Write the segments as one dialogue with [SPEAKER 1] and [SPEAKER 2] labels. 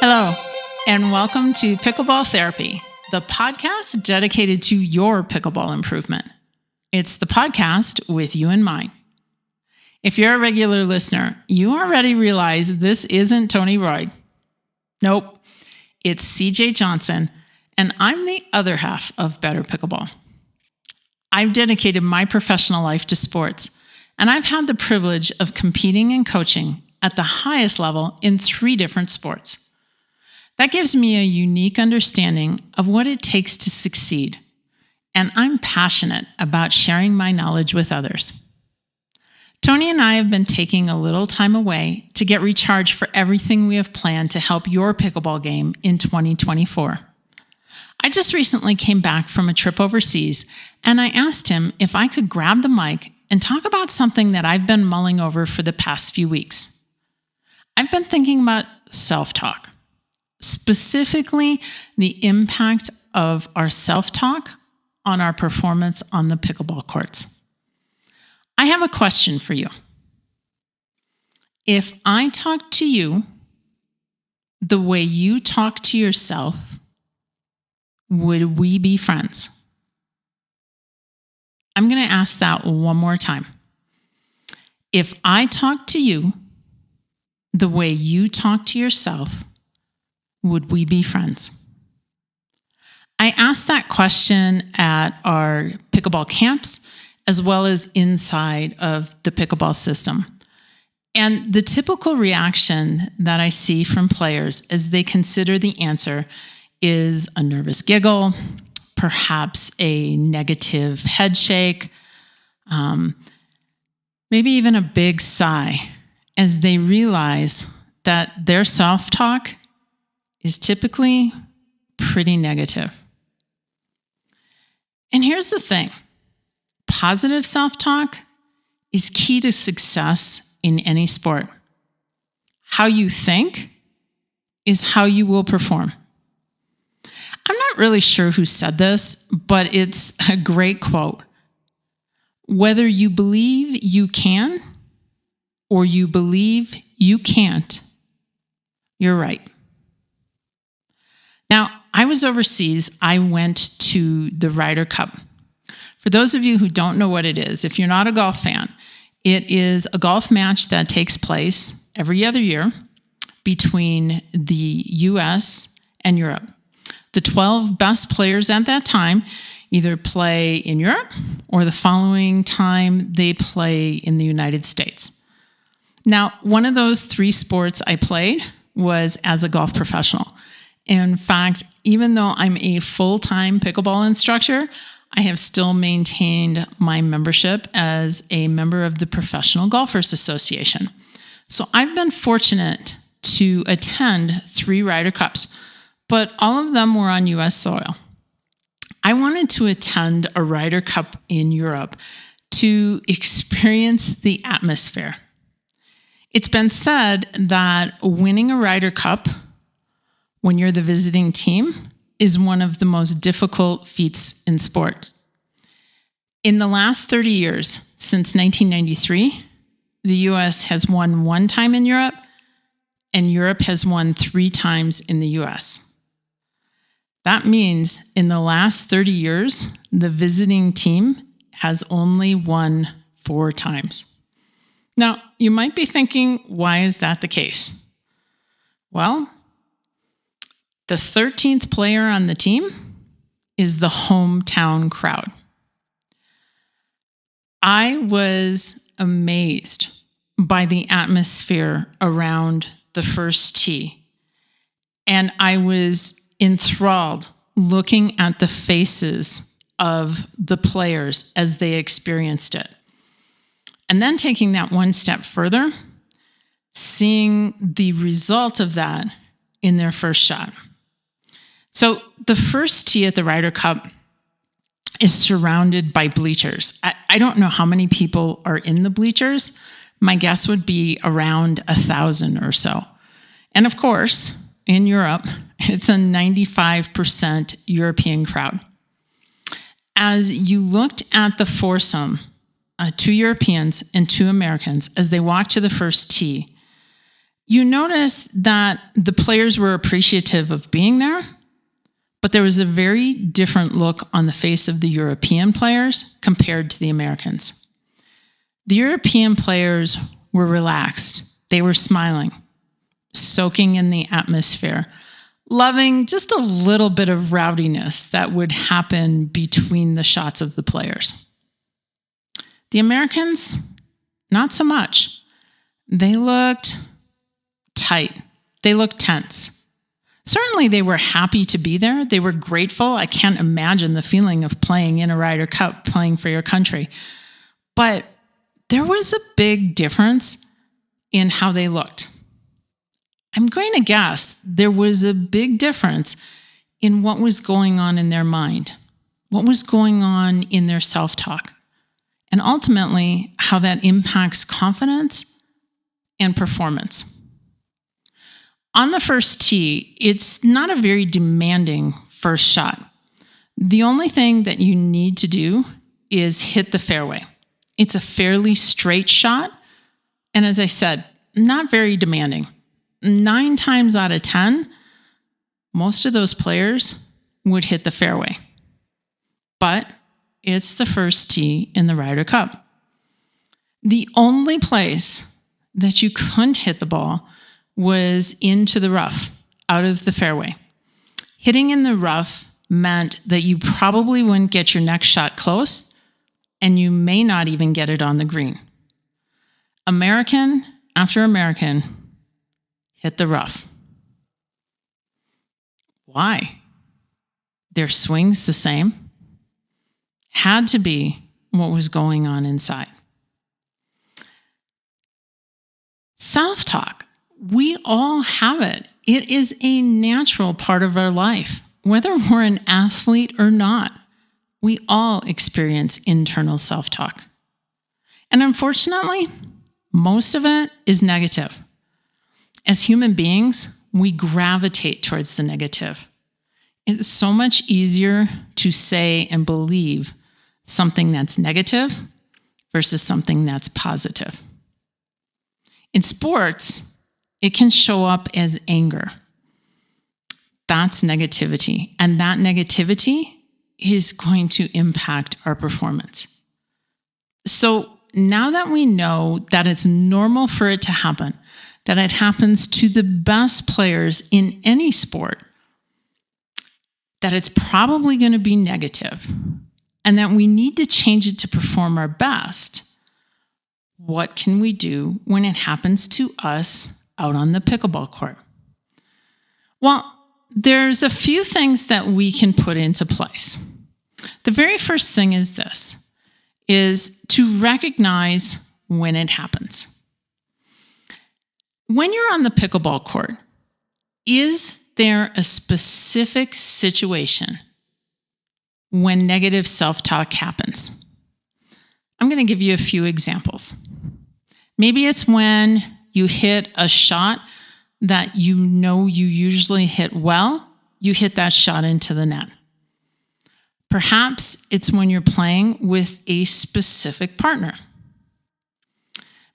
[SPEAKER 1] Hello, and welcome to Pickleball Therapy, the podcast dedicated to your pickleball improvement. It's the podcast with you in mind. If you're a regular listener, you already realize this isn't Tony Roy. Nope, it's CJ Johnson, and I'm the other half of Better Pickleball. I've dedicated my professional life to sports, and I've had the privilege of competing and coaching at the highest level in 3 different sports. That gives me a unique understanding of what it takes to succeed, and I'm passionate about sharing my knowledge with others. Tony and I have been taking a little time away to get recharged for everything we have planned to help your pickleball game in 2024. I just recently came back from a trip overseas, and I asked him if I could grab the mic and talk about something that I've been mulling over for the past few weeks. I've been thinking about self-talk. Specifically, the impact of our self-talk on our performance on the pickleball courts. I have a question for you. If I talk to you the way you talk to yourself, would we be friends? I'm going to ask that one more time. If I talk to you the way you talk to yourself, would we be friends? I asked that question at our pickleball camps as well as inside of the pickleball system. And the typical reaction that I see from players as they consider the answer is a nervous giggle, perhaps a negative head shake, maybe even a big sigh as they realize that their self-talk is typically pretty negative. And here's the thing. Positive self-talk is key to success in any sport. How you think is how you will perform. I'm not really sure who said this, but it's a great quote. Whether you believe you can or you believe you can't, you're right. Now, I was overseas. I went to the Ryder Cup. For those of you who don't know what it is, if you're not a golf fan, it is a golf match that takes place every other year between the US and Europe. The 12 best players at that time either play in Europe or the following time they play in the United States. Now, one of those 3 sports I played was as a golf professional. In fact, even though I'm a full-time pickleball instructor, I have still maintained my membership as a member of the Professional Golfers Association. So I've been fortunate to attend 3 Ryder Cups, but all of them were on U.S. soil. I wanted to attend a Ryder Cup in Europe to experience the atmosphere. It's been said that winning a Ryder Cup when you're the visiting team is one of the most difficult feats in sport. In the last 30 years, since 1993, the US has won 1 time in Europe, and Europe has won 3 times in the US. That means in the last 30 years, the visiting team has only won 4 times. Now, you might be thinking, why is that the case? Well, the 13th player on the team is the hometown crowd. I was amazed by the atmosphere around the first tee, and I was enthralled looking at the faces of the players as they experienced it. And then taking that one step further, seeing the result of that in their first shot. So the first tee at the Ryder Cup is surrounded by bleachers. I don't know how many people are in the bleachers. My guess would be around 1,000 or so. And of course, in Europe, it's a 95% European crowd. As you looked at the foursome, 2 Europeans and 2 Americans, as they walked to the first tee, You notice that the players were appreciative of being there, but there was a very different look on the face of the European players compared to the Americans. The European players were relaxed. They were smiling, soaking in the atmosphere, loving just a little bit of rowdiness that would happen between the shots of the players. The Americans, not so much. They looked tight. They looked tense. Certainly they were happy to be there. They were grateful. I can't imagine the feeling of playing in a Ryder Cup, playing for your country. But there was a big difference in how they looked. I'm going to guess there was a big difference in what was going on in their mind, what was going on in their self-talk, and ultimately how that impacts confidence and performance. On the first tee, it's not a very demanding first shot. The only thing that you need to do is hit the fairway. It's a fairly straight shot, and as I said, not very demanding. 9 times out of 10, most of those players would hit the fairway. But it's the first tee in the Ryder Cup. The only place that you couldn't hit the ball was into the rough, out of the fairway. Hitting in the rough meant that you probably wouldn't get your next shot close, and you may not even get it on the green. American after American hit the rough. Why? Their swings the same? Had to be what was going on inside. Self-talk. We all have it. It is a natural part of our life. Whether we're an athlete or not, we all experience internal self-talk. And unfortunately, most of it is negative. As human beings, we gravitate towards the negative. It's so much easier to say and believe something that's negative versus something that's positive. In sports, it can show up as anger. That's negativity. And that negativity is going to impact our performance. So now that we know that it's normal for it to happen, that it happens to the best players in any sport, that it's probably going to be negative, and that we need to change it to perform our best, what can we do when it happens to us out on the pickleball court? Well, there's a few things that we can put into place. The very first thing is this, is to recognize when it happens. When you're on the pickleball court, is there a specific situation when negative self-talk happens? I'm going to give you a few examples. Maybe it's when you hit a shot that you know you usually hit well, you hit that shot into the net. Perhaps it's when you're playing with a specific partner.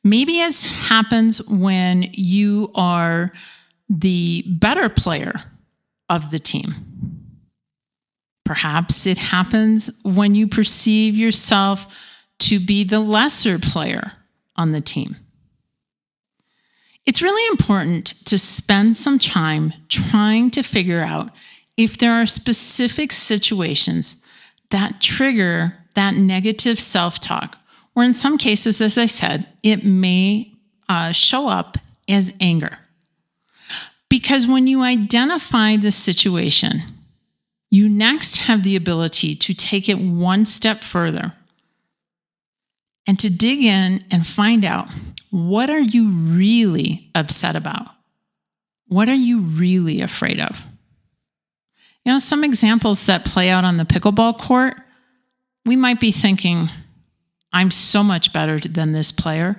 [SPEAKER 1] Maybe it happens when you are the better player of the team. Perhaps it happens when you perceive yourself to be the lesser player on the team. It's really important to spend some time trying to figure out if there are specific situations that trigger that negative self-talk, or in some cases, as I said, it may show up as anger. Because when you identify the situation, you next have the ability to take it one step further and to dig in and find out, what are you really upset about? What are you really afraid of? You know, some examples that play out on the pickleball court, we might be thinking, I'm so much better than this player.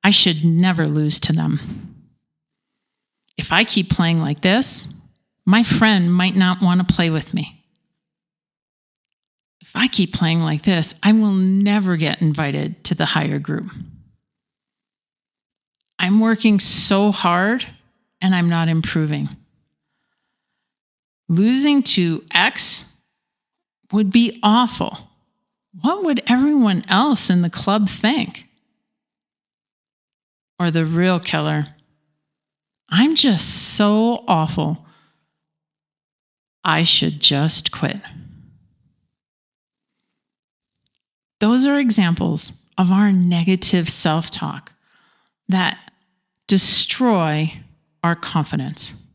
[SPEAKER 1] I should never lose to them. If I keep playing like this, my friend might not want to play with me. If I keep playing like this, I will never get invited to the higher group. I'm working so hard and I'm not improving. Losing to X would be awful. What would everyone else in the club think? Or the real killer, I'm just so awful. I should just quit. Those are examples of our negative self-talk that destroy our confidence.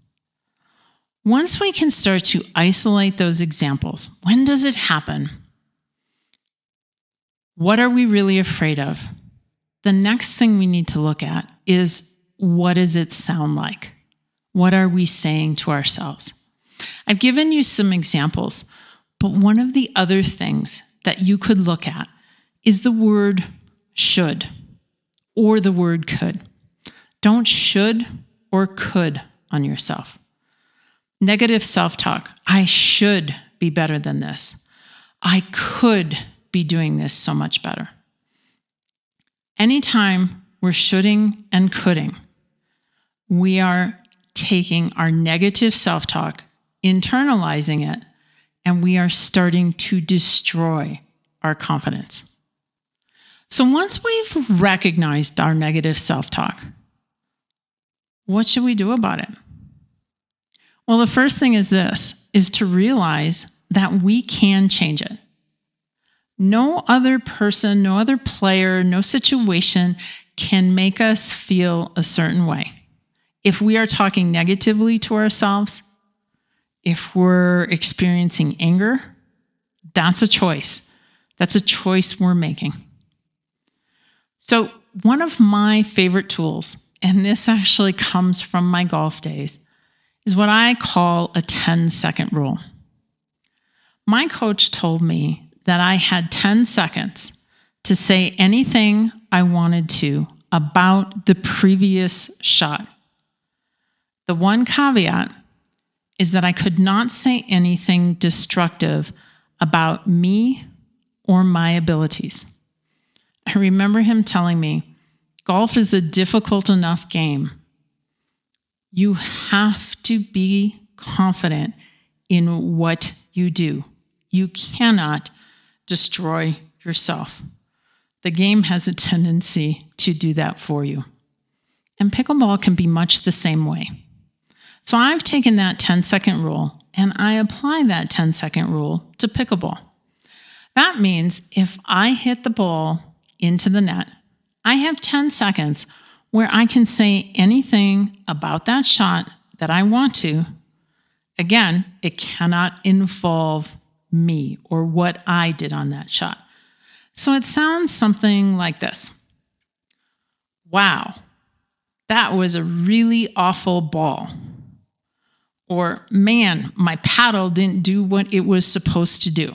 [SPEAKER 1] Once we can start to isolate those examples, when does it happen? What are we really afraid of? The next thing we need to look at is, what does it sound like? What are we saying to ourselves? I've given you some examples, but one of the other things that you could look at is the word should or the word could. Don't should or could on yourself. Negative self-talk. I should be better than this. I could be doing this so much better. Anytime we're shoulding and coulding, we are taking our negative self-talk, internalizing it, and we are starting to destroy our confidence. So once we've recognized our negative self-talk, what should we do about it? Well, the first thing is to realize that we can change it. No other person, no other player, no situation can make us feel a certain way. If we are talking negatively to ourselves, if we're experiencing anger, that's a choice. That's a choice we're making. So one of my favorite tools, and this actually comes from my golf days, is what I call a 10-second rule. My coach told me that I had 10 seconds to say anything I wanted to about the previous shot. The one caveat is that I could not say anything destructive about me or my abilities. I remember him telling me, golf is a difficult enough game. You have to be confident in what you do. You cannot destroy yourself. The game has a tendency to do that for you. And pickleball can be much the same way. So I've taken that 10-second rule and I apply that 10-second rule to pickleball. That means if I hit the ball into the net, I have 10 seconds where I can say anything about that shot that I want to. Again, it cannot involve me or what I did on that shot. So it sounds something like this. Wow, that was a really awful ball. Or, man, my paddle didn't do what it was supposed to do.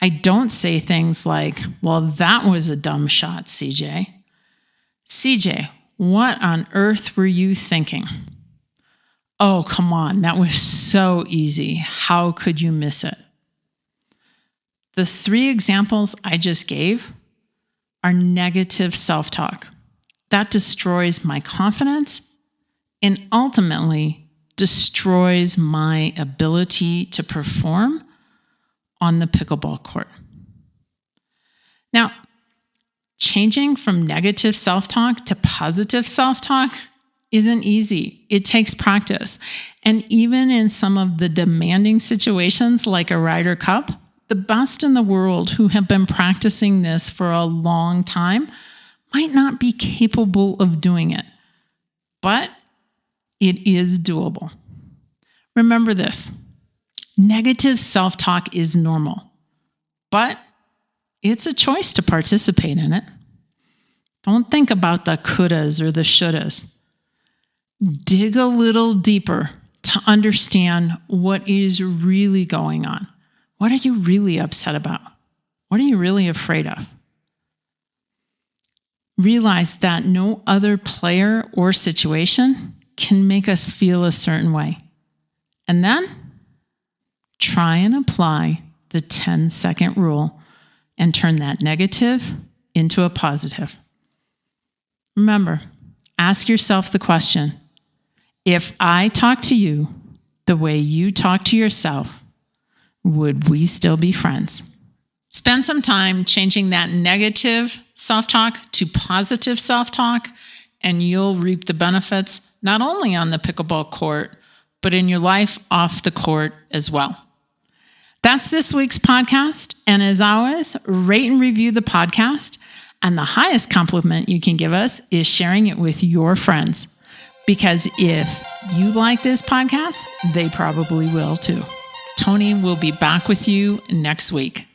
[SPEAKER 1] I don't say things like, well, that was a dumb shot, CJ. CJ, what on earth were you thinking? Oh, come on, that was so easy. How could you miss it? The 3 examples I just gave are negative self-talk. That destroys my confidence and ultimately destroys my ability to perform on the pickleball court. Now, changing from negative self-talk to positive self-talk isn't easy. It takes practice. And even in some of the demanding situations like a Ryder Cup, the best in the world who have been practicing this for a long time might not be capable of doing it. But it is doable. Remember this. Negative self-talk is normal, but it's a choice to participate in it. Don't think about the couldas or the shouldas. Dig a little deeper to understand what is really going on. What are you really upset about? What are you really afraid of? Realize that no other player or situation can make us feel a certain way. And then try and apply the 10-second rule and turn that negative into a positive. Remember, ask yourself the question, if I talk to you the way you talk to yourself, would we still be friends? Spend some time changing that negative self-talk to positive self-talk, and you'll reap the benefits not only on the pickleball court, but in your life off the court as well. That's this week's podcast. And as always, rate and review the podcast. And the highest compliment you can give us is sharing it with your friends. Because if you like this podcast, they probably will too. Tony will be back with you next week.